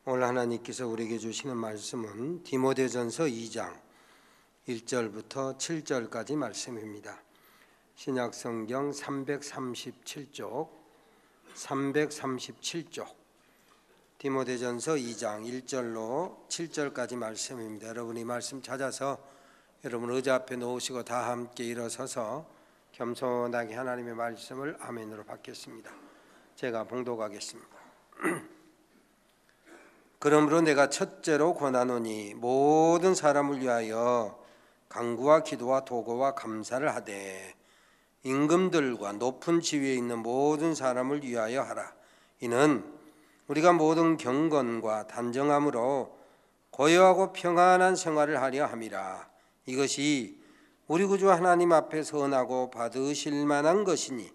오늘 하나님께서 우리에게 주시는 말씀은 디모데전서 2장 1절부터 7절까지 말씀입니다. 신약성경 337쪽 디모데전서 2장 1절로 7절까지 말씀입니다. 여러분이 말씀 찾아서 여러분 의자 앞에 놓으시고 다 함께 일어서서 겸손하게 하나님의 말씀을 아멘으로 받겠습니다. 제가 봉독하겠습니다. 그러므로 내가 첫째로 권하노니 모든 사람을 위하여 간구와 기도와 도고와 감사를 하되 임금들과 높은 지위에 있는 모든 사람을 위하여 하라. 이는 우리가 모든 경건과 단정함으로 고요하고 평안한 생활을 하려 함이라. 이것이 우리 구주 하나님 앞에 선하고 받으실 만한 것이니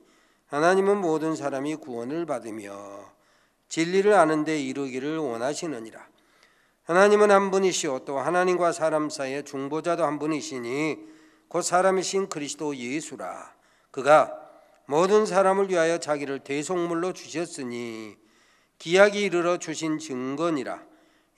하나님은 모든 사람이 구원을 받으며 진리를 아는 데 이르기를 원하시느니라. 하나님은 한 분이시오 또 하나님과 사람 사이의 중보자도 한 분이시니 곧 사람이신 그리스도 예수라. 그가 모든 사람을 위하여 자기를 대속물로 주셨으니 기약이 이르러 주신 증거니라.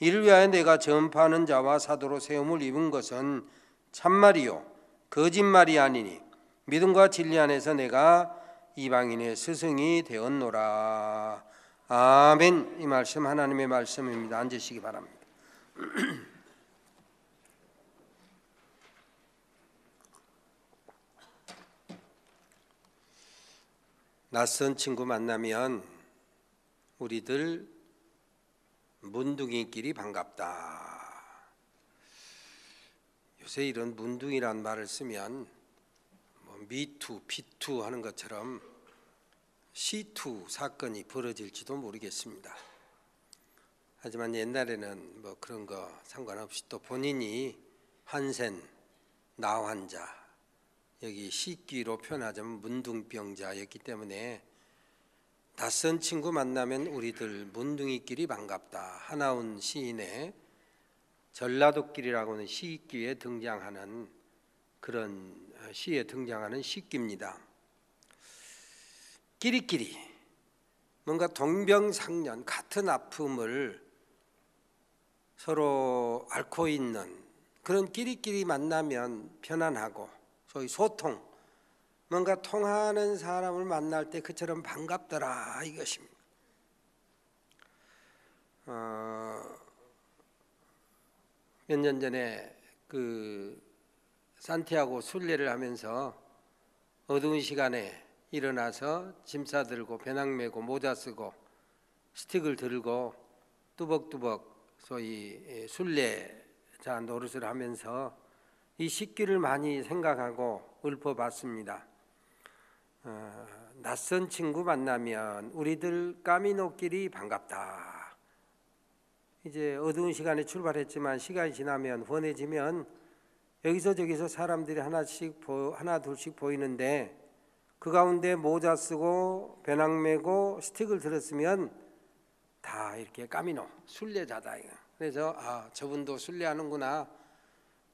이를 위하여 내가 전파하는 자와 사도로 세움을 입은 것은 참말이요 거짓말이 아니니 믿음과 진리 안에서 내가 이방인의 스승이 되었노라. 아멘. 이 말씀 하나님의 말씀입니다. 앉으시기 바랍니다. 낯선 친구 만나면 우리들 문둥이끼리 반갑다. 요새 이런 문둥이란 말을 쓰면 미투, 피투 하는 것처럼 시투 사건이 벌어질지도 모르겠습니다. 하지만 옛날에는 그런 거 상관없이 또 본인이 한센, 나환자, 여기 시기로 표현하자면 문둥병자였기 때문에 낯선 친구 만나면 우리들 문둥이끼리 반갑다. 하나운 시인의 전라도길이라고 하는 시기에 등장하는 그런 시에 등장하는 시기입니다. 끼리끼리 뭔가 동병상련 같은 아픔을 서로 앓고 있는 그런 끼리끼리 만나면 편안하고 소위 소통, 뭔가 통하는 사람을 만날 때 그처럼 반갑더라 이것입니다. 몇 년 전에 산티아고 순례를 하면서 어두운 시간에 일어나서 짐 싸들고 배낭 메고 모자 쓰고 스틱을 들고 뚜벅뚜벅 소위 순례자 노릇을 하면서 이 시기를 많이 생각하고 읊어봤습니다. 낯선 친구 만나면 우리들 까미노끼리 반갑다. 이제 어두운 시간에 출발했지만 시간이 지나면 훤해지면 여기서 저기서 사람들이 하나 둘씩 보이는데 그 가운데 모자 쓰고 배낭 메고 스틱을 들었으면 다 이렇게 까미노 순례자다. 그래서 저분도 순례하는구나.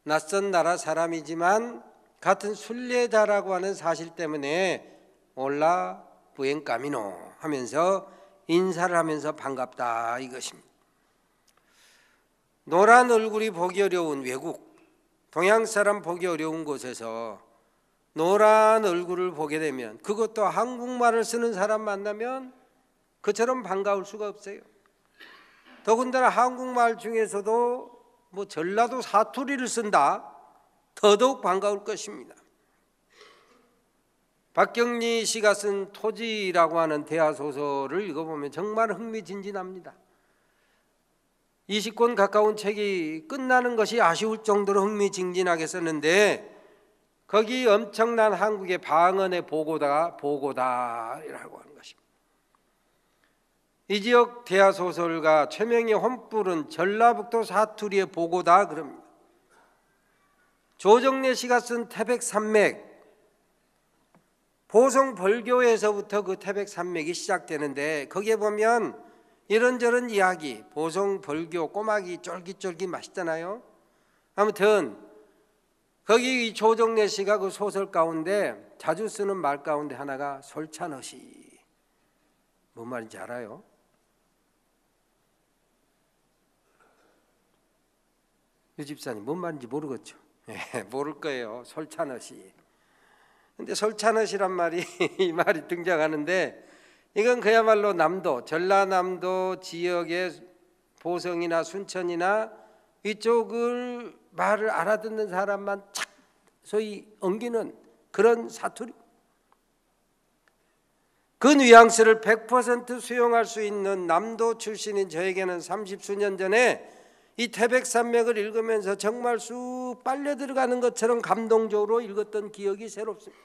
낯선 나라 사람이지만 같은 순례자라고 하는 사실 때문에 올라 부엔 까미노 하면서 인사를 하면서 반갑다 이것입니다. 노란 얼굴이 보기 어려운 외국, 동양 사람 보기 어려운 곳에서 노란 얼굴을 보게 되면 그것도 한국말을 쓰는 사람 만나면 그처럼 반가울 수가 없어요. 더군다나 한국말 중에서도 전라도 사투리를 쓴다 더더욱 반가울 것입니다. 박경리 씨가 쓴 토지라고 하는 대하소설을 읽어보면 정말 흥미진진합니다. 20권 가까운 책이 끝나는 것이 아쉬울 정도로 흥미진진하게 썼는데 거기 엄청난 한국의 방언의 보고다라고 하는 것입니다. 이 지역 대하소설가 최명희 혼불은 전라북도 사투리의 보고다 그럽니다. 조정래 씨가 쓴 태백산맥, 보성벌교에서부터 그 태백산맥이 시작되는데 거기에 보면 이런저런 이야기, 보성벌교 꼬막이 쫄깃쫄깃 맛있잖아요. 아무튼 거기 이 조정래 씨가 그 소설 가운데 자주 쓰는 말 가운데 하나가 솔찬어시. 뭔 말인지 알아요? 유 집사님 뭔 말인지 모르겠죠? 예, 모를 거예요. 솔찬엇이. 근데 솔찬엇이란 말이 이 말이 등장하는데 이건 그야말로 남도, 전라남도 지역의 보성이나 순천이나 이쪽을 말을 알아듣는 사람만 착 소위 엉기는 그런 사투리. 그 뉘앙스를 100% 수용할 수 있는 남도 출신인 저에게는 30수년 전에 이 태백산맥을 읽으면서 정말 쑥 빨려 들어가는 것처럼 감동적으로 읽었던 기억이 새롭습니다.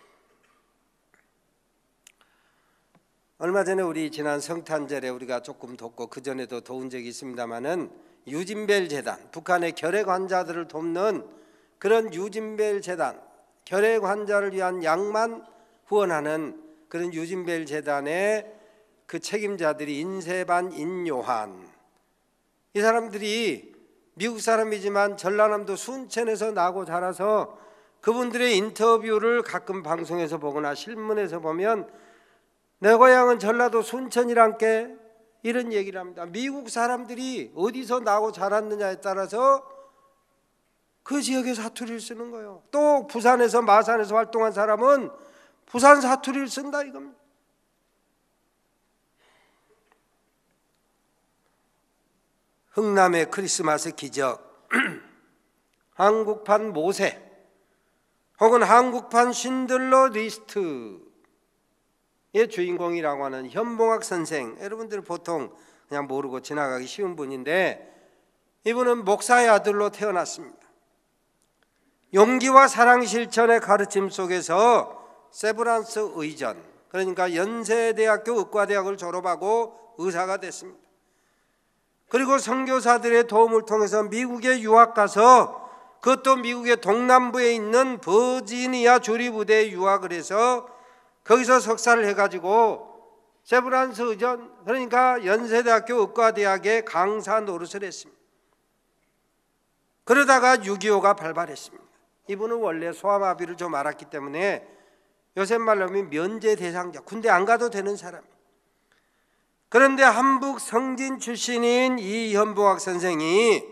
얼마 전에 우리 지난 성탄절에 우리가 조금 돕고 그 전에도 도운 적이 있습니다마는 유진벨 재단, 북한의 결핵 환자들을 돕는 그런 유진벨 재단, 결핵 환자를 위한 약만 후원하는 그런 유진벨 재단의 그 책임자들이 인세반, 인요한, 이 사람들이 미국 사람이지만 전라남도 순천에서 나고 자라서 그분들의 인터뷰를 가끔 방송에서 보거나 신문에서 보면 내 고향은 전라도 순천이란께 이런 얘기를 합니다. 미국 사람들이 어디서 나고 자랐느냐에 따라서 그 지역의 사투리를 쓰는 거예요. 또 부산에서 마산에서 활동한 사람은 부산 사투리를 쓴다 이겁니다. 흥남의 크리스마스 기적, 한국판 모세 혹은 한국판 신들러 리스트의 주인공이라고 하는 현봉학 선생, 여러분들 보통 그냥 모르고 지나가기 쉬운 분인데 이분은 목사의 아들로 태어났습니다. 용기와 사랑 실천의 가르침 속에서 세브란스 의전, 그러니까 연세대학교 의과대학을 졸업하고 의사가 됐습니다. 그리고 선교사들의 도움을 통해서 미국에 유학 가서 그것도 미국의 동남부에 있는 버지니아 주립부대에 유학을 해서 거기서 석사를 해가지고 세브란스 의전, 그러니까 연세대학교 의과대학의 강사 노릇을 했습니다. 그러다가 6.25가 발발했습니다. 이분은 원래 소아마비를 좀 알았기 때문에 요새 말로 하면 면제 대상자, 군대 안 가도 되는 사람이에요. 그런데 한북 성진 출신인 이 현봉학 선생이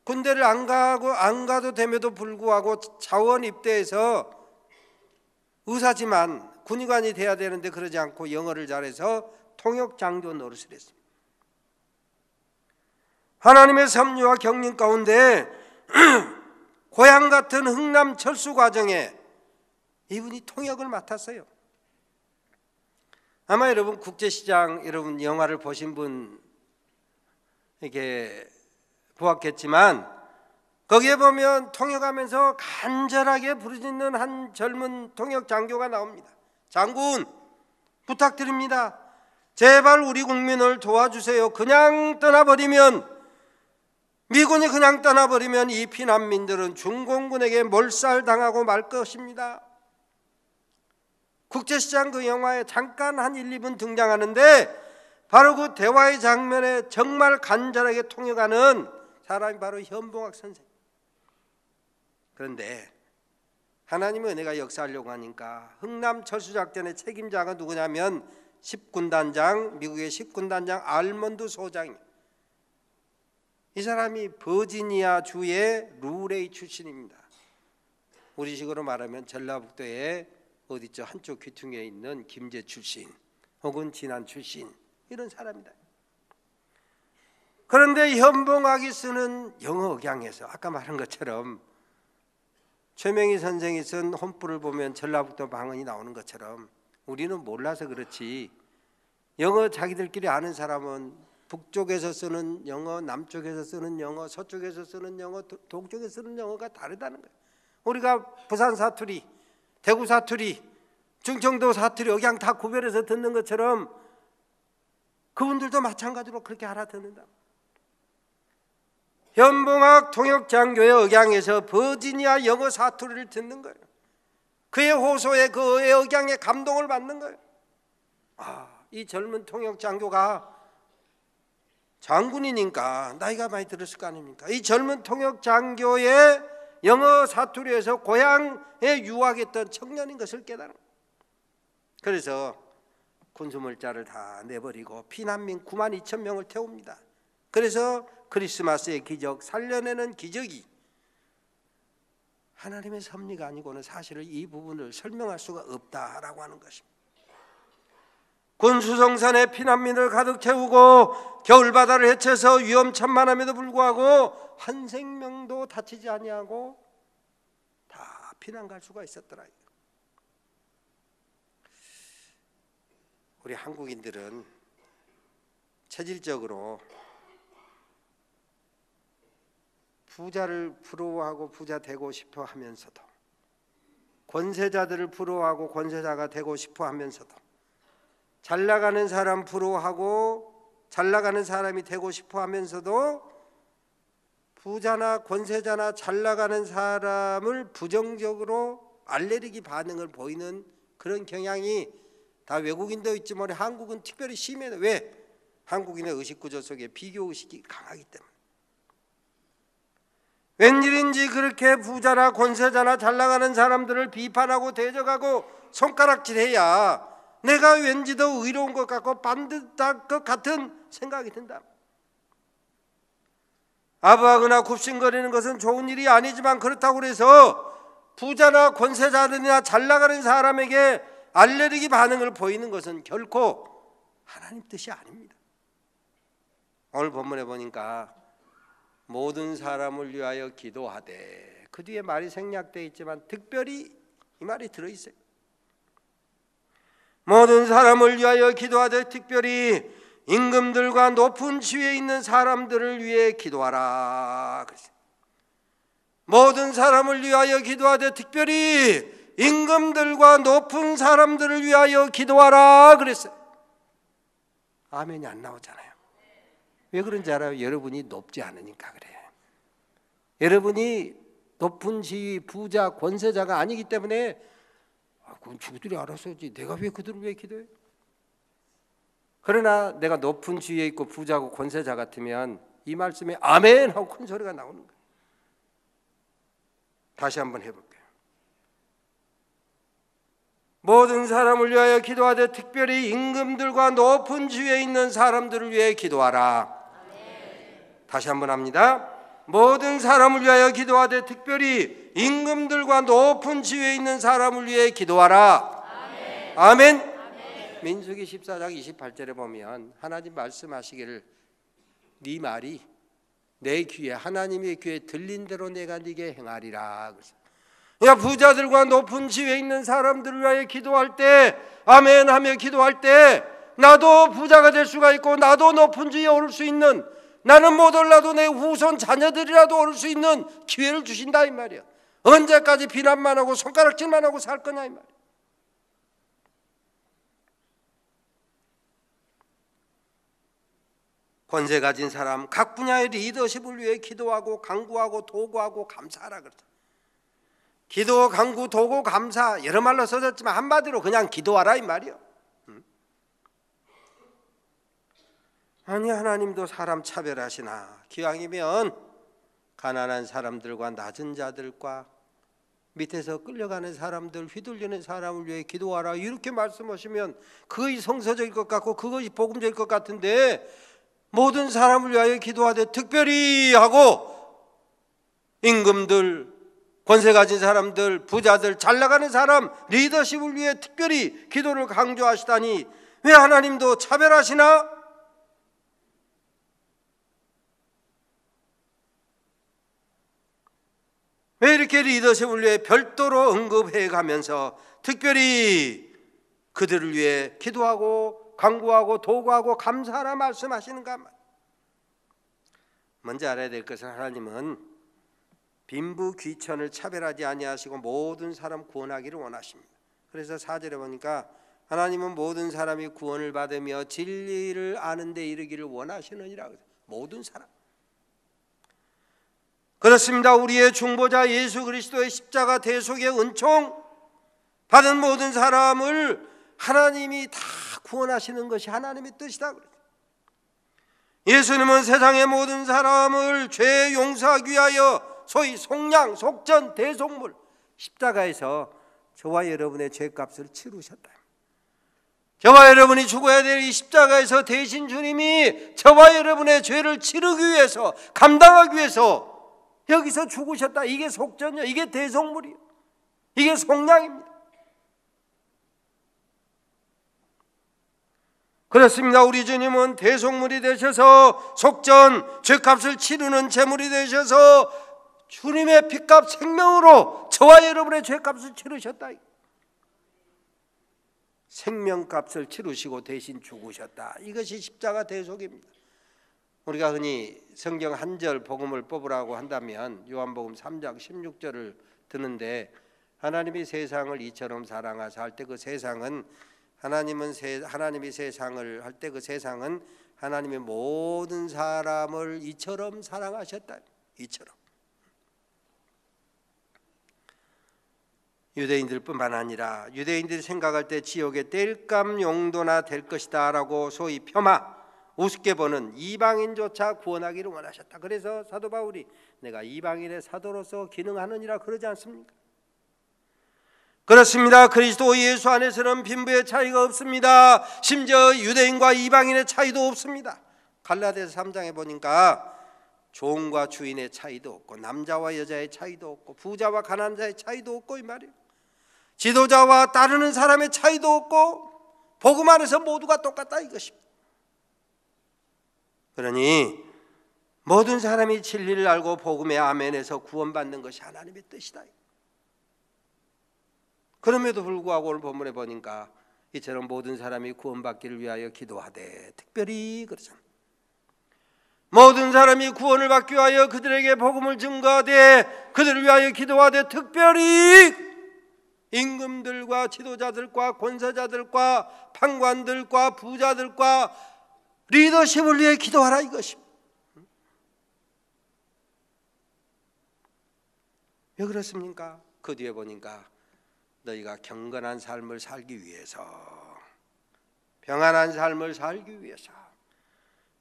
군대를 안 가도 됨에도 불구하고 차원 입대해서 의사지만 군의관이 돼야 되는데 그러지 않고 영어를 잘해서 통역장교 노릇을 했습니다. 하나님의 섭리와 경륜 가운데 고향 같은 흥남 철수 과정에 이분이 통역을 맡았어요. 아마 여러분 국제시장, 여러분 영화를 보신 분 이렇게 보았겠지만 거기에 보면 통역하면서 간절하게 부르짖는 한 젊은 통역 장교가 나옵니다. 장군, 부탁드립니다. 제발 우리 국민을 도와주세요. 그냥 떠나버리면, 미군이 그냥 떠나버리면 이 피난민들은 중공군에게 몰살당하고 말 것입니다. 국제시장 그 영화에 잠깐 한 1, 2분 등장하는데 바로 그 대화의 장면에 정말 간절하게 통역하는 사람이 바로 현봉학 선생. 그런데 하나님의 은혜가 역사하려고 하니까 흥남 철수작전의 책임자가 누구냐면 10군단장, 미국의 10군단장 알몬드 소장입니다. 이 사람이 버지니아 주의 루레이 출신입니다. 우리식으로 말하면 전라북도의 어디죠? 한쪽 귀퉁이에 있는 김제 출신 혹은 진안 출신, 이런 사람이다. 그런데 현봉학이 쓰는 영어 억양에서 아까 말한 것처럼 최명희 선생이 쓴 혼불을 보면 전라북도 방언이 나오는 것처럼 우리는 몰라서 그렇지 영어 자기들끼리 아는 사람은 북쪽에서 쓰는 영어, 남쪽에서 쓰는 영어, 서쪽에서 쓰는 영어, 동쪽에서 쓰는 영어가 다르다는 거예요. 우리가 부산 사투리, 대구 사투리, 충청도 사투리 억양 다 구별해서 듣는 것처럼 그분들도 마찬가지로 그렇게 알아듣는다. 현봉학 통역장교의 억양에서 버지니아 영어 사투리를 듣는 거예요. 그의 호소에, 그의 억양에 감동을 받는 거예요. 이 젊은 통역장교가 장군이니까 나이가 많이 들었을 거 아닙니까? 이 젊은 통역장교의 영어 사투리에서 고향에 유학했던 청년인 것을 깨달은 거예요. 그래서 군수물자를 다 내버리고 피난민 92,000명을 태웁니다. 그래서 크리스마스의 기적, 살려내는 기적이 하나님의 섭리가 아니고는 사실은 이 부분을 설명할 수가 없다라고 하는 것입니다. 군수성산에 피난민을 가득 채우고 겨울바다를 헤쳐서 위험천만함에도 불구하고 한 생명도 다치지 아니하고 다 피난 갈 수가 있었더라. 우리 한국인들은 체질적으로 부자를 부러워하고 부자 되고 싶어 하면서도, 권세자들을 부러워하고 권세자가 되고 싶어 하면서도, 잘 나가는 사람 부러워하고 잘 나가는 사람이 되고 싶어 하면서도 부자나 권세자나 잘 나가는 사람을 부정적으로 알레르기 반응을 보이는 그런 경향이 다 외국인도 있지만 한국은 특별히 심해요. 왜? 한국인의 의식구조 속에 비교의식이 강하기 때문에. 웬일인지 그렇게 부자나 권세자나 잘 나가는 사람들을 비판하고 대적하고 손가락질해야 내가 왠지 더 의로운 것 같고 반듯할 것 같은 생각이 든다. 아부하거나 굽신거리는 것은 좋은 일이 아니지만 그렇다고 해서 부자나 권세자들이나 잘 나가는 사람에게 알레르기 반응을 보이는 것은 결코 하나님 뜻이 아닙니다. 오늘 본문에 보니까 모든 사람을 위하여 기도하되, 그 뒤에 말이 생략되어 있지만 특별히 이 말이 들어있어요. 모든 사람을 위하여 기도하되 특별히 임금들과 높은 지위에 있는 사람들을 위해 기도하라. 모든 사람을 위하여 기도하되 특별히 임금들과 높은 사람들을 위하여 기도하라 그랬어요. 아멘이 안 나오잖아요. 왜 그런지 알아요? 여러분이 높지 않으니까 그래요. 여러분이 높은 지위, 부자, 권세자가 아니기 때문에 그건 그들이 알아서 하지, 내가 왜 그들을 왜 기도해? 그러나 내가 높은 지위에 있고 부자고 권세자 같으면 이 말씀에 아멘 하고 큰 소리가 나오는 거예요. 다시 한번 해볼게요. 모든 사람을 위하여 기도하되 특별히 임금들과 높은 지위에 있는 사람들을 위해 기도하라. 다시 한번 합니다. 모든 사람을 위하여 기도하되 특별히 임금들과 높은 지위에 있는 사람을 위해 기도하라. 아멘. 아멘. 민수기 14장 28절에 보면 하나님 말씀하시기를 네 말이 내 귀에, 하나님의 귀에 들린 대로 내가 네게 행하리라. 그러니까 부자들과 높은 지위에 있는 사람들을 위하여 기도할 때, 아멘 하며 기도할 때 나도 부자가 될 수가 있고 나도 높은 지위에 오를 수 있는, 나는 못 올라도 내 후손 자녀들이라도 오를 수 있는 기회를 주신다 이 말이야. 언제까지 비난만 하고 손가락질만 하고 살 거냐 이 말이야. 권세 가진 사람, 각 분야의 리더십을 위해 기도하고 간구하고 도구하고 감사하라 그러죠. 기도, 간구, 도구, 감사 여러 말로 써졌지만 한마디로 그냥 기도하라 이 말이야. 아니 하나님도 사람 차별하시나? 기왕이면 가난한 사람들과 낮은 자들과 밑에서 끌려가는 사람들, 휘둘리는 사람을 위해 기도하라 이렇게 말씀하시면 그것이 성서적일 것 같고 그것이 복음적일 것 같은데, 모든 사람을 위하여 기도하되 특별히 하고 임금들, 권세 가진 사람들, 부자들, 잘 나가는 사람, 리더십을 위해 특별히 기도를 강조하시다니 왜 하나님도 차별하시나? 왜 이렇게 리더십을 위해 별도로 언급해 가면서 특별히 그들을 위해 기도하고 간구하고 도구하고 감사하라 말씀하시는가? 먼저 알아야 될 것은 하나님은 빈부귀천을 차별하지 아니하시고 모든 사람 구원하기를 원하십니다. 그래서 4절에 보니까 하나님은 모든 사람이 구원을 받으며 진리를 아는 데 이르기를 원하시느니라. 모든 사람. 그렇습니다. 우리의 중보자 예수 그리스도의 십자가 대속의 은총 받은 모든 사람을 하나님이 다 구원하시는 것이 하나님의 뜻이다. 예수님은 세상의 모든 사람을 죄 용서하기 위하여 소위 속량, 속전, 대속물 십자가에서 저와 여러분의 죄값을 치르셨다. 저와 여러분이 죽어야 될 이 십자가에서 대신 주님이 저와 여러분의 죄를 치르기 위해서, 감당하기 위해서 여기서 죽으셨다. 이게 속전이요. 이게 대속물이요. 이게 속량입니다. 그렇습니다. 우리 주님은 대속물이 되셔서 속전, 죄값을 치르는 제물이 되셔서 주님의 피값 생명으로 저와 여러분의 죄값을 치르셨다. 생명값을 치르시고 대신 죽으셨다. 이것이 십자가 대속입니다. 우리가 흔히 성경 한 절 복음을 뽑으라고 한다면 요한복음 3장 16절을 드는데, 하나님이 세상을 이처럼 사랑하사 할 때 그 세상은 하나님이 세상을 할 때 그 세상은 하나님의 모든 사람을 이처럼 사랑하셨다. 이처럼. 유대인들뿐만 아니라 유대인들이 생각할 때 지옥의 땔감 용도나 될 것이다 라고 소위 폄하 우습게 보는 이방인조차 구원하기를 원하셨다. 그래서 사도 바울이 내가 이방인의 사도로서 기능하느니라 그러지 않습니까? 그렇습니다. 그리스도 예수 안에서는 빈부의 차이가 없습니다. 심지어 유대인과 이방인의 차이도 없습니다. 갈라디아서 3장에 보니까 종과 주인의 차이도 없고 남자와 여자의 차이도 없고 부자와 가난한 자의 차이도 없고 이 말이에요. 지도자와 따르는 사람의 차이도 없고 복음 안에서 모두가 똑같다 이것입니다. 그러니 모든 사람이 진리를 알고 복음의 아멘에서 구원받는 것이 하나님의 뜻이다. 그럼에도 불구하고 오늘 본문에 보니까 이처럼 모든 사람이 구원받기를 위하여 기도하되, 특별히 그러잖아요. 모든 사람이 구원을 받기 위하여 그들에게 복음을 증거하되, 그들을 위하여 기도하되, 특별히 임금들과 지도자들과 권세자들과 판관들과 부자들과 리더십을 위해 기도하라 이것입니다. 왜 그렇습니까? 그 뒤에 보니까 너희가 경건한 삶을 살기 위해서, 평안한 삶을 살기 위해서,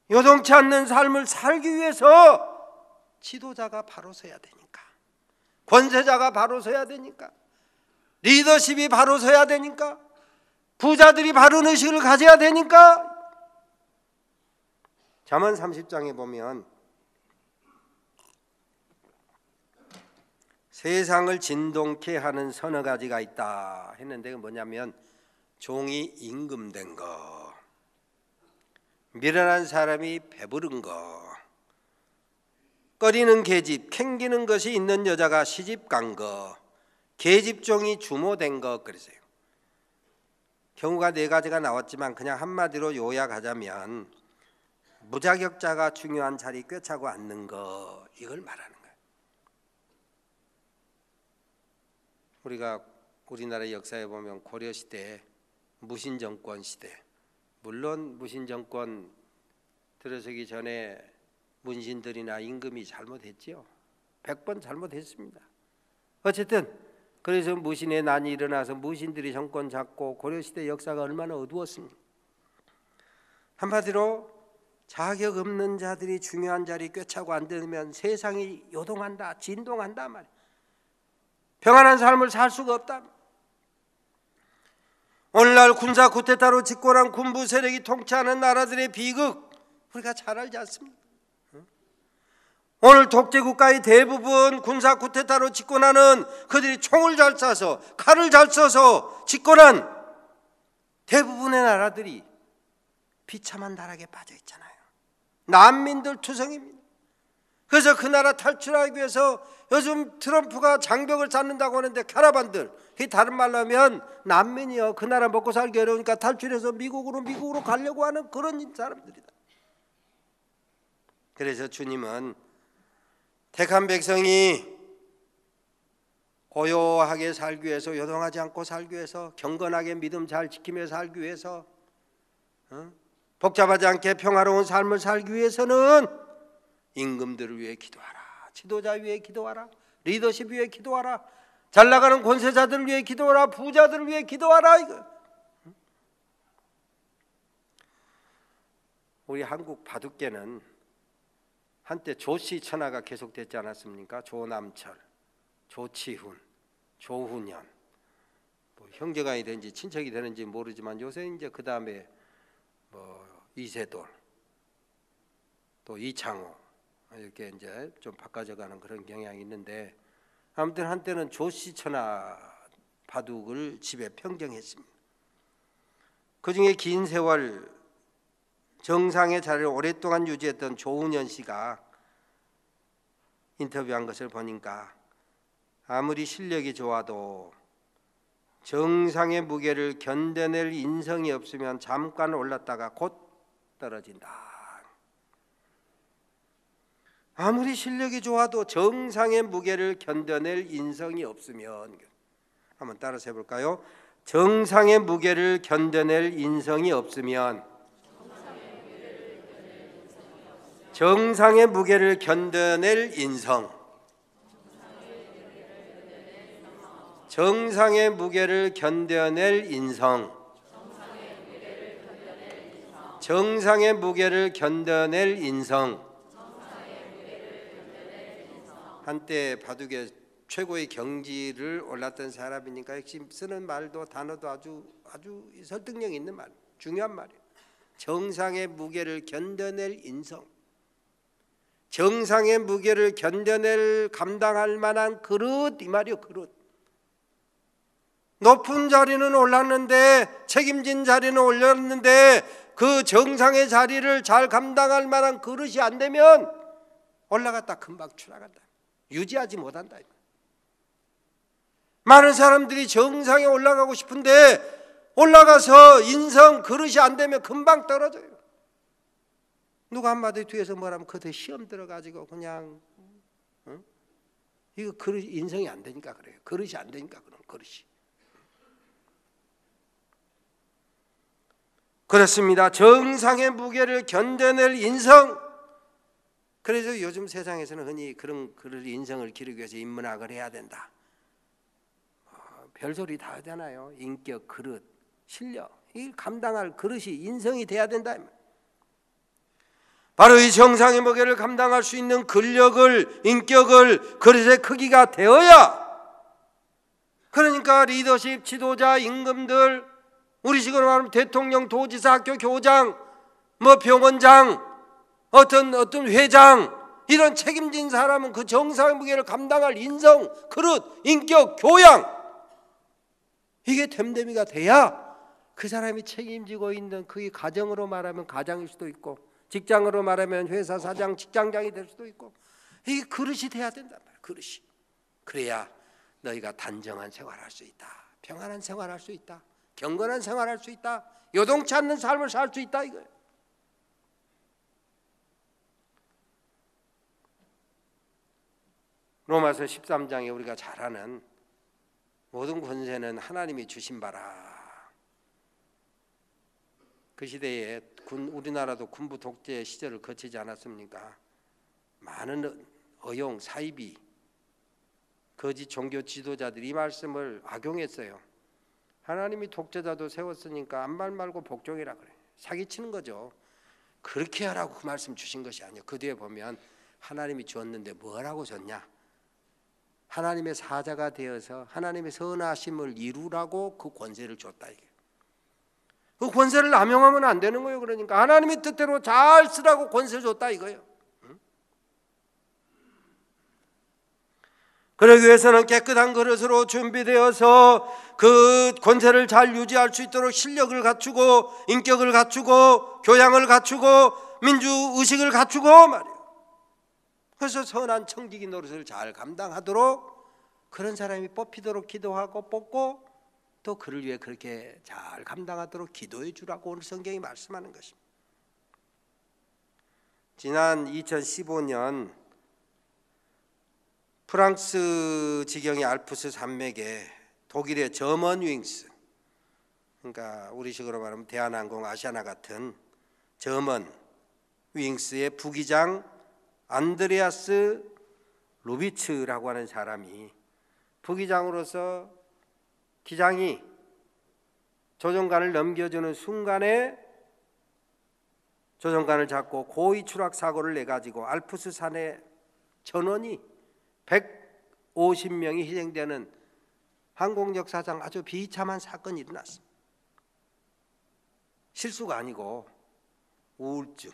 요동치 않는 삶을 살기 위해서 지도자가 바로 서야 되니까, 권세자가 바로 서야 되니까, 리더십이 바로 서야 되니까, 부자들이 바른 의식을 가져야 되니까. 잠언 30장에 보면 세상을 진동케 하는 서너 가지가 있다 했는데, 그게 뭐냐면 종이 임금된 거, 미련한 사람이 배부른 거, 꺼리는 계집, 캥기는 것이 있는 여자가 시집 간 거, 계집종이 주모된 거. 그러세요. 경우가 네 가지가 나왔지만 그냥 한마디로 요약하자면 무자격자가 중요한 자리 꿰차고 앉는 거, 이걸 말하는 거예요. 우리가 우리나라 역사에 보면 고려시대, 무신정권 시대, 물론 무신정권 들어서기 전에 문신들이나 임금이 잘못했지요. 100번 잘못했습니다. 어쨌든 그래서 무신의 난이 일어나서 무신들이 정권 잡고 고려시대 역사가 얼마나 어두웠습니까? 한마디로 자격 없는 자들이 중요한 자리 꿰차고 앉으면 세상이 요동한다, 진동한다 말이에요. 평안한 삶을 살 수가 없다. 오늘날 군사 쿠데타로 집권한 군부 세력이 통치하는 나라들의 비극 우리가 잘 알지 않습니까? 오늘 독재국가의 대부분 군사 쿠데타로 집권하는, 그들이 총을 잘 쏴서 칼을 잘 써서 집권한 대부분의 나라들이 비참한 나락에 빠져 있잖아요. 난민들 투성입니다. 그래서 그 나라 탈출하기 위해서 요즘 트럼프가 장벽을 쌓는다고 하는데, 캐러반들, 이 다른 말로 하면 난민이요. 그 나라 먹고 살기 어려우니까 탈출해서 미국으로 가려고 하는 그런 사람들이다. 그래서 주님은 택한 백성이 고요하게 살기 위해서, 요동하지 않고 살기 위해서, 경건하게 믿음 잘 지키며 살기 위해서, 복잡하지 않게 평화로운 삶을 살기 위해서는 임금들을 위해 기도하라, 지도자 위해 기도하라, 리더십 위해 기도하라, 잘나가는 권세자들을 위해 기도하라, 부자들을 위해 기도하라. 이거. 우리 한국 바둑계는 한때 조씨 천하가 계속됐지 않았습니까? 조남철, 조치훈, 조훈현, 뭐 형제간이 되는지 친척이 되는지 모르지만 요새 이제 그 다음에 뭐 이세돌, 또 이창호, 이렇게 이제 좀 바꿔져가는 그런 경향이 있는데, 아무튼 한때는 조씨 천하 바둑을 집에 평정했습니다. 그중에 긴 세월 정상의 자리를 오랫동안 유지했던 조은현 씨가 인터뷰한 것을 보니까 아무리 실력이 좋아도 정상의 무게를 견뎌낼 인성이 없으면 잠깐 올랐다가 곧 떨어진다. 아무리 실력이 좋아도 정상의 무게를 견뎌낼 인성이 없으면, 한번 따라서 해볼까요? 정상의 무게를 견뎌낼 인성이 없으면, 정상의 무게를 견뎌낼 인성, 정상의 무게를 견뎌낼 인성, 정상의 무게를 견뎌낼 인성. 한때 바둑의 최고의 경지를 올랐던 사람이니까 역시 쓰는 말도 단어도 아주 설득력 있는 말, 중요한 말이에요. 정상의 무게를 견뎌낼 인성, 정상의 무게를 견뎌낼 감당할 만한 그릇, 이 말이요. 그릇. 높은 자리는 올랐는데, 책임진 자리는 올렸는데 그 정상의 자리를 잘 감당할 만한 그릇이 안 되면 올라갔다 금방 추락한다. 유지하지 못한다. 많은 사람들이 정상에 올라가고 싶은데 올라가서 인성 그릇이 안 되면 금방 떨어져요. 누가 한마디 뒤에서 뭐라면 그때 시험 들어가지고 그냥 이거 그릇 인성이 안 되니까 그래요. 그릇이 안 되니까 그런 그릇이. 그렇습니다. 정상의 무게를 견뎌낼 인성. 그래서 요즘 세상에서는 흔히 그런 인성을 기르기 위해서 인문학을 해야 된다. 별소리 다 하잖아요. 인격, 그릇, 실력. 이 감당할 그릇이 인성이 돼야 된다. 바로 이 정상의 무게를 감당할 수 있는 근력을, 인격을 그릇의 크기가 되어야, 그러니까 리더십, 지도자, 임금들, 우리 식으로 말하면 대통령, 도지사, 학교 교장, 병원장, 어떤 회장, 이런 책임진 사람은 그 정상의 무게를 감당할 인성, 그릇, 인격, 교양, 이게 됨됨이가 돼야 그 사람이 책임지고 있는 그게 가정으로 말하면 가장일 수도 있고, 직장으로 말하면 회사 사장, 직장장이 될 수도 있고, 이게 그릇이 돼야 된단 말이야. 그릇이. 그래야 너희가 단정한 생활할 수 있다, 평안한 생활할 수 있다, 경건한 생활할 수 있다, 요동치 않는 삶을 살 수 있다, 이거예요. 로마서 13장에 우리가 잘 아는 모든 권세는 하나님이 주신 바라. 그 시대에 우리나라도 군부 독재 시절을 거치지 않았습니까? 많은 어용, 사이비, 거짓 종교 지도자들이 이 말씀을 악용했어요. 하나님이 독재자도 세웠으니까 아무 말 말고 복종이라 그래. 사기치는 거죠. 그렇게 하라고 그 말씀 주신 것이 아니에요. 그 뒤에 보면 하나님이 주었는데 뭐라고 줬냐? 하나님의 사자가 되어서 하나님의 선하심을 이루라고 그 권세를 줬다, 이게. 그 권세를 남용하면 안 되는 거예요. 그러니까 하나님의 뜻대로 잘 쓰라고 권세 줬다, 이거예요. 그러기 위해서는 깨끗한 그릇으로 준비되어서 그 권세를 잘 유지할 수 있도록 실력을 갖추고, 인격을 갖추고, 교양을 갖추고, 민주의식을 갖추고 말이에요. 그래서 선한 청지기 노릇을 잘 감당하도록 그런 사람이 뽑히도록 기도하고 뽑고, 또 그를 위해 그렇게 잘 감당하도록 기도해 주라고 오늘 성경이 말씀하는 것입니다. 지난 2015년 프랑스 지경의 알프스 산맥에 독일의 저먼윙스, 그러니까 우리식으로 말하면 대한항공, 아시아나 같은 저먼윙스의 부기장 안드레아스 루비츠라고 하는 사람이 부기장으로서 기장이 조종관을 넘겨주는 순간에 조종관을 잡고 고의 추락 사고를 내가지고 알프스 산의 전원이 150명이 희생되는 항공 역사상 아주 비참한 사건이 일어났습니다. 실수가 아니고 우울증,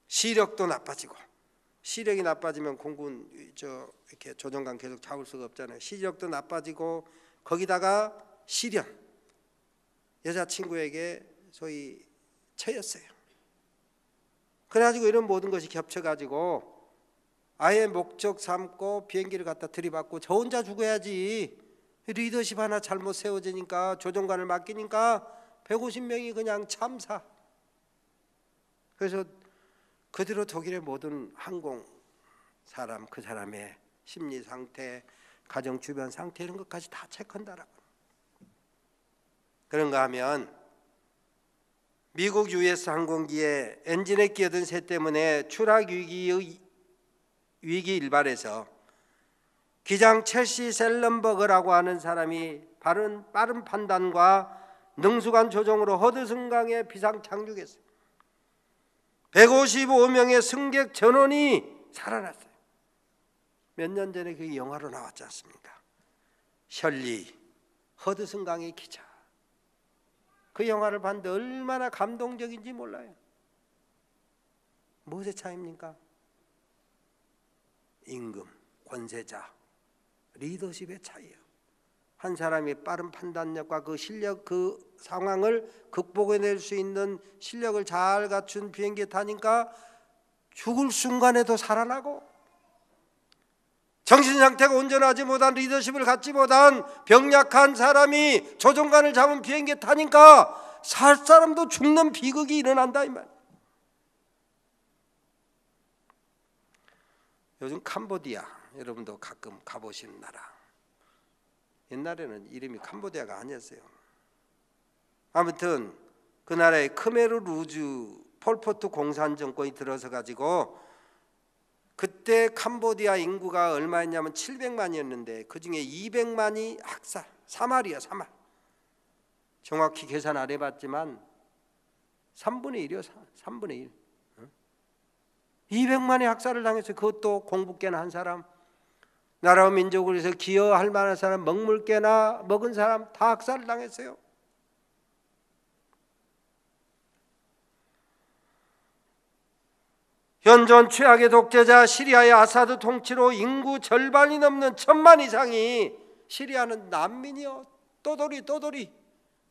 시력도 나빠지고, 시력이 나빠지면 공군 이렇게 조정관 계속 잡을 수가 없잖아요. 시력도 나빠지고 거기다가 시련, 여자친구에게 소위 처였어요. 그래가지고 이런 모든 것이 겹쳐가지고 아예 목적 삼고 비행기를 갖다 들이받고 저 혼자 죽어야지, 리더십 하나 잘못 세워지니까 조종관을 맡기니까 150명이 그냥 참사. 그래서 그대로 독일의 모든 항공 사람, 그 사람의 심리 상태, 가정 주변 상태 이런 것까지 다 체크한다라고. 그런가 하면 미국 US 항공기에 엔진에 끼어든 새 때문에 추락 위기 일발해서 기장 첼시 셀런버그라고 하는 사람이 빠른 판단과 능숙한 조종으로 허드슨강에 비상 착륙했어요. 155명의 승객 전원이 살아났어요. 몇 년 전에 그 영화로 나왔지 않습니까? 셜리, 허드슨강의 기차. 그 영화를 봤는데 얼마나 감동적인지 몰라요. 무엇의 차이입니까? 임금, 권세자, 리더십의 차이예요. 한 사람이 빠른 판단력과 그 실력, 그 상황을 극복해낼 수 있는 실력을 잘 갖춘 비행기에 타니까 죽을 순간에도 살아나고, 정신 상태가 온전하지 못한, 리더십을 갖지 못한 병약한 사람이 조종관을 잡은 비행기에 타니까 살 사람도 죽는 비극이 일어난다 이 말. 요즘 캄보디아, 여러분도 가끔 가보시는 나라. 옛날에는 이름이 캄보디아가 아니었어요. 아무튼 그 나라에 크메르 루즈 폴포트 공산 정권이 들어서 가지고 그때 캄보디아 인구가 얼마였냐면 700만이었는데 그중에 200만이 학살, 사말이야, 사말. 정확히 계산 안 해봤지만 3분의 1이요, 3분의 1. 200만이 학살을 당했어요. 그것도 공부깨나 한 사람, 나라와 민족을 위해서 기여할 만한 사람, 먹물깨나 먹은 사람 다 학살을 당했어요. 현존 최악의 독재자 시리아의 아사드 통치로 인구 절반이 넘는 1000만 이상이, 시리아는 난민이요, 떠돌이.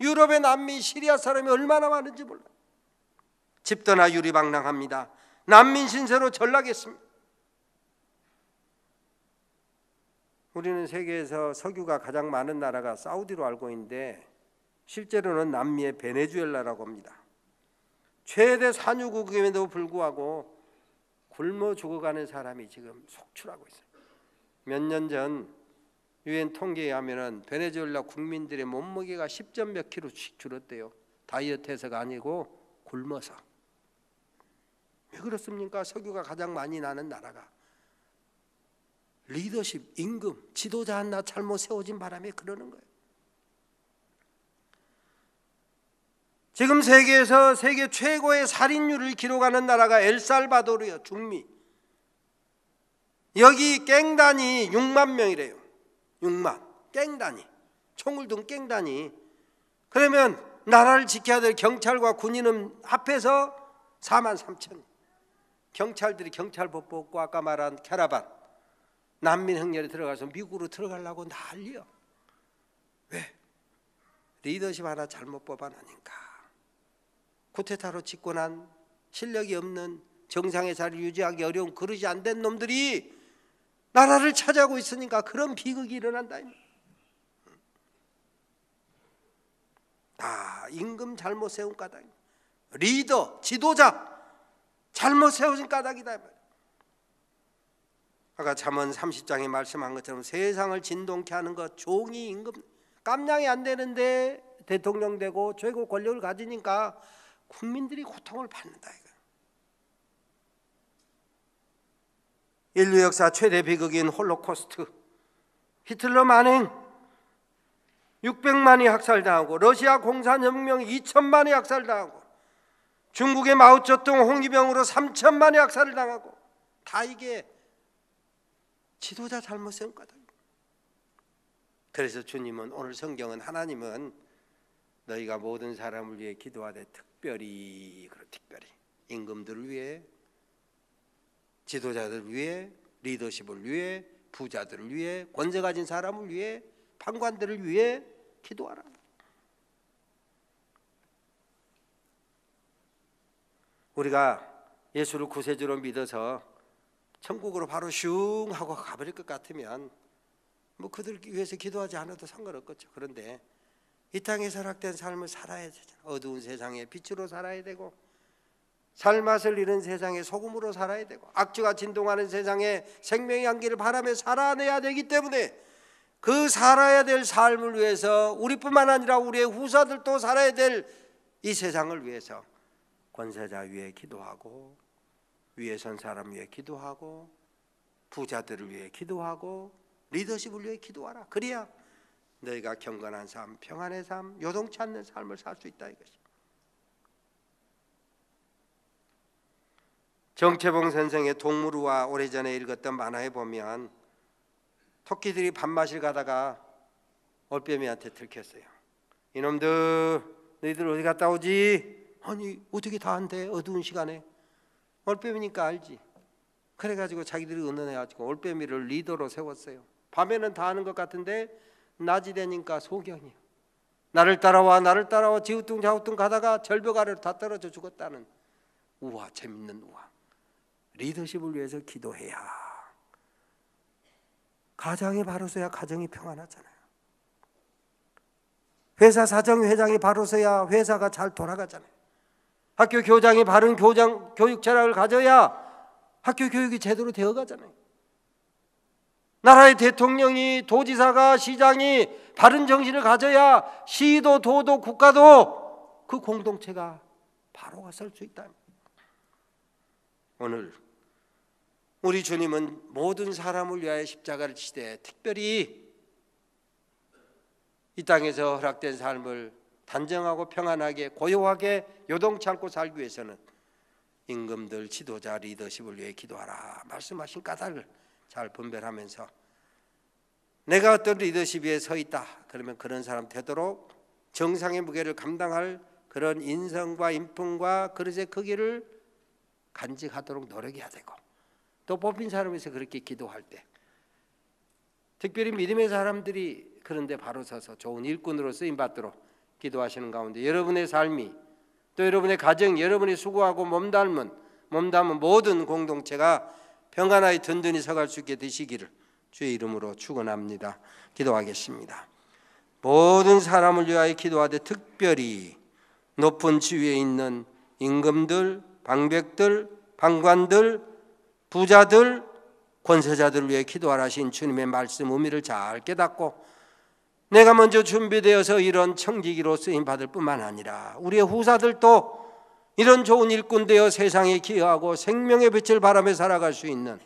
유럽의 난민, 시리아 사람이 얼마나 많은지 몰라요. 집 떠나 유리방랑합니다. 난민 신세로 전락했습니다. 우리는 세계에서 석유가 가장 많은 나라가 사우디로 알고 있는데 실제로는 남미의 베네수엘라라고 합니다. 최대 산유국임에도 불구하고 굶어 죽어가는 사람이 지금 속출하고 있어요. 몇 년 전 유엔 통계에 하면은 베네수엘라 국민들의 몸무게가 10점 몇 킬로씩 줄었대요. 다이어트해서가 아니고 굶어서. 왜 그렇습니까? 석유가 가장 많이 나는 나라가. 리더십, 임금, 지도자 하나 잘못 세워진 바람에 그러는 거예요. 지금 세계에서 세계 최고의 살인율을 기록하는 나라가 엘살바도르요, 중미. 여기 갱단이 6만 명이래요. 6만, 갱단이, 총을 든 갱단이. 그러면 나라를 지켜야 될 경찰과 군인은 합해서 4만 3천. 경찰들이 경찰법 벗고 아까 말한 캐라반, 난민 행렬에 들어가서 미국으로 들어가려고 난리요. 왜? 리더십 하나 잘못 뽑아놓으니까. 쿠데타로 집권한 실력이 없는, 정상의 자리를 유지하기 어려운 그릇이 안 된 놈들이 나라를 차지하고 있으니까 그런 비극이 일어난다. 다 임금 잘못 세운 까닭, 리더, 지도자 잘못 세워진 까닭이다. 아까 잠언 30장에 말씀한 것처럼 세상을 진동케 하는 것, 종이 임금, 깜냥이 안 되는데 대통령 되고 최고 권력을 가지니까 국민들이 고통을 받는다. 인류 역사 최대 비극인 홀로코스트, 히틀러 만행 600만이 학살당하고, 러시아 공산혁명 2000만이 학살당하고, 중국의 마오쩌둥 홍위병으로 3000만이 학살을 당하고, 다 이게 지도자 잘못 세운 까닭입니다. 그래서 주님은, 오늘 성경은, 하나님은 너희가 모든 사람을 위해 기도하되 특별히 임금들을 위해, 지도자들을 위해, 리더십을 위해, 부자들을 위해, 권세 가진 사람을 위해, 판관들을 위해 기도하라. 우리가 예수를 구세주로 믿어서 천국으로 바로 슝 하고 가버릴 것 같으면 뭐 그들 위해서 기도하지 않아도 상관없겠죠. 그런데 이 땅에 설악된 삶을 살아야 되잖아요. 어두운 세상에 빛으로 살아야 되고, 살맛을 잃은 세상에 소금으로 살아야 되고, 악취가 진동하는 세상에 생명의 향기를 바라며 살아내야 되기 때문에 그 살아야 될 삶을 위해서 우리뿐만 아니라 우리의 후사들도 살아야 될 이 세상을 위해서 권세자 위에 기도하고, 위에 선 사람 위에 기도하고, 부자들을 위해 기도하고, 리더십을 위해 기도하라. 그래야 너희가 경건한 삶, 평안의 삶, 요동치 않는 삶을 살 수 있다 이것이. 정채봉 선생의 동물우화 오래전에 읽었던 만화에 보면 토끼들이 밥맛을 가다가 올빼미한테 들켰어요. 이놈들 너희들 어디 갔다 오지? 아니 어떻게 다 한대 어두운 시간에. 올빼미니까 알지. 그래가지고 자기들이 의논해가지고 올빼미를 리더로 세웠어요. 밤에는 다 하는 것 같은데 낮이 되니까 소경이요. 나를 따라와 나를 따라와 지우뚱자우뚱 가다가 절벽 아래로 다 떨어져 죽었다는 우화, 재밌는 우화. 리더십을 위해서 기도해야 가정이 바로 서야 가정이 평안하잖아요. 회사 사정회장이 바로 서야 회사가 잘 돌아가잖아요. 학교 교장이 바른 교육 철학을 가져야 학교 교육이 제대로 되어가잖아요. 나라의 대통령이, 도지사가, 시장이 바른 정신을 가져야 시도, 도도, 국가도 그 공동체가 바로가 설 수 있다. 오늘 우리 주님은 모든 사람을 위하여 십자가를 지되 특별히 이 땅에서 허락된 삶을 단정하고 평안하게 고요하게 요동치 않고 살기 위해서는 임금들, 지도자, 리더십을 위해 기도하라 말씀하신 까닭을 잘 분별하면서 내가 어떤 리더십 위에 서 있다 그러면 그런 사람 되도록 정상의 무게를 감당할 그런 인성과 인품과 그릇의 크기를 간직하도록 노력해야 되고, 또 뽑힌 사람에서 그렇게 기도할 때 특별히 믿음의 사람들이 그런데 바로 서서 좋은 일꾼으로 쓰임받도록 기도하시는 가운데 여러분의 삶이, 또 여러분의 가정, 여러분이 수고하고 몸담은 모든 공동체가 평안하게 든든히 서갈 수 있게 되시기를 주의 이름으로 축원합니다. 기도하겠습니다. 모든 사람을 위하여 기도하되 특별히 높은 지위에 있는 임금들, 방백들, 판관들, 부자들, 권세자들을 위해 기도하라 하신 주님의 말씀 의미를 잘 깨닫고 내가 먼저 준비되어서 이런 청지기로 쓰임받을 뿐만 아니라 우리의 후사들도 이런 좋은 일꾼 되어 세상에 기여하고 생명의 빛을 바라며 살아갈 수 있는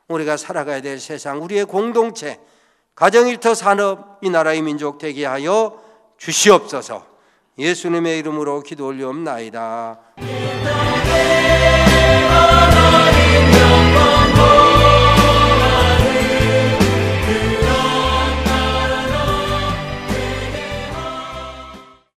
우리가 살아가야 될 세상, 우리의 공동체, 가정일터 산업, 이 나라의 민족 되게 하여 주시옵소서. 예수님의 이름으로 기도 올리옵나이다.